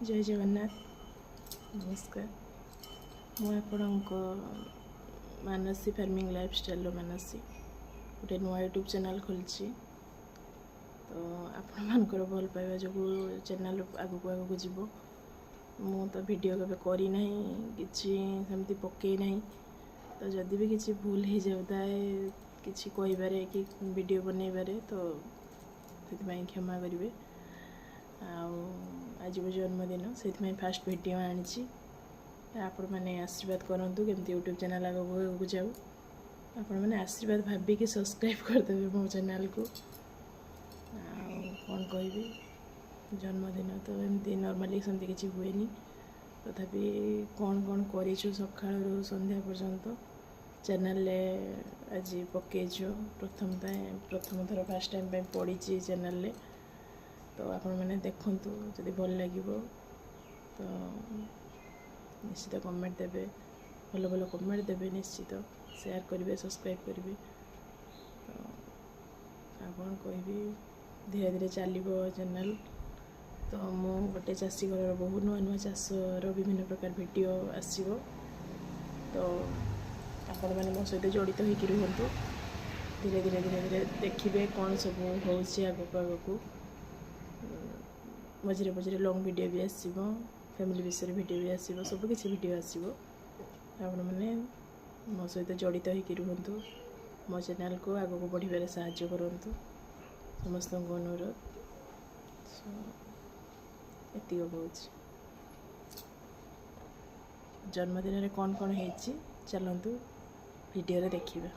जय जगन्नाथ नमस्कार मु आपणक मानसी फार्मिंग लाइफस्टाइल मानसी गोटे नुआ यूट्यूब चैनल खोली तो आपण मानकर भल पाइबा जो चैनल आगक आगक जीव मु तो वीडियो केबे करी नहीं किछि सेमती पकई नहीं तो जदि भी किछि भूल हो जाए किछि कहिबारे कि वीडियो बनैबारे तो से क्षमा करेंगे। आज मो जन्मदिन से फास्ट वीडियो आनी आपण मैंने आशीर्वाद करूँ केमती यूट्यूब चैनल आगे जाऊ आपण मैंने आशीर्वाद भाविकी सब्सक्राइब करदेवे मो चैनल को कौन कह जन्मदिन तो एमती नॉर्मली सेमती किसी हुए तथापि कौन कौन करूँ सका संध्या पर्यंत चैनल आज पकईचु प्रथम थर फास्ट टाइम पड़ी चैनल तो आपण मैंने देखूँ जदि भल लगे तो निश्चित कमेंट देवे भल भल कमेंट देवे निश्चित शेयर करेंगे सब्सक्राइब करेंगे तो कौन कह धीरे धीरे चलो चैनल तो मु गोटे चाषी घर बहुत नुआ नुआ चाषर विभिन्न प्रकार वीडियो आसो तो आपण मैंने मो सहित जड़ित होकर रुहतु धीरे धीरे धीरे धीरे देखिए कौन सब हो आगक आगक मझे मझे लॉन्ग वीडियो भी आसो फैमिली विषय वीडियो भी आसो सब किसी वीडियो आसो आपण मैंने मो सहित जड़ित होकर रुहतु मो चैनल को आगक बढ़िबार साहाय्य करंतु समस्त अनुरोध एति बहुत जन्मदिन में कौन कौन है चलतु वीडियो देखिए।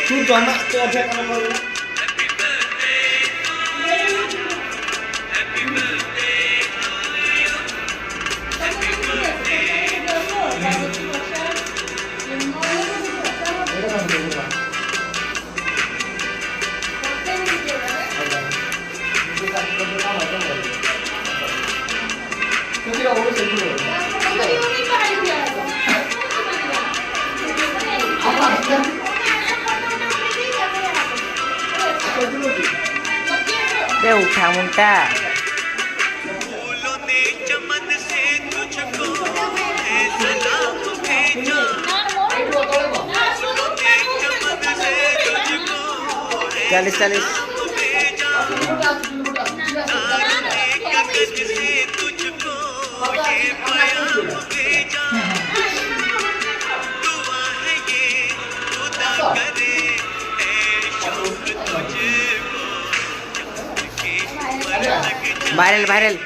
तू जमा तो अठे काम करू दे उठा मुंटा चालीस चालीस viral viral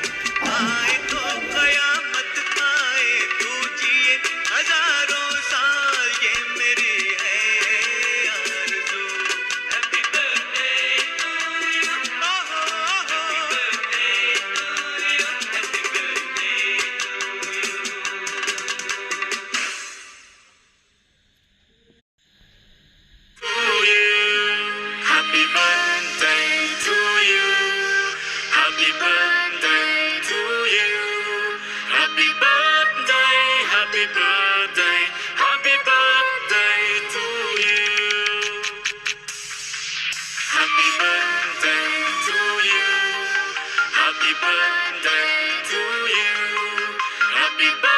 Happy birthday to you. Happy birthday to you. Happy birthday, happy birthday, happy birthday to you. Happy birthday to you. Happy birthday to you. Happy birthday.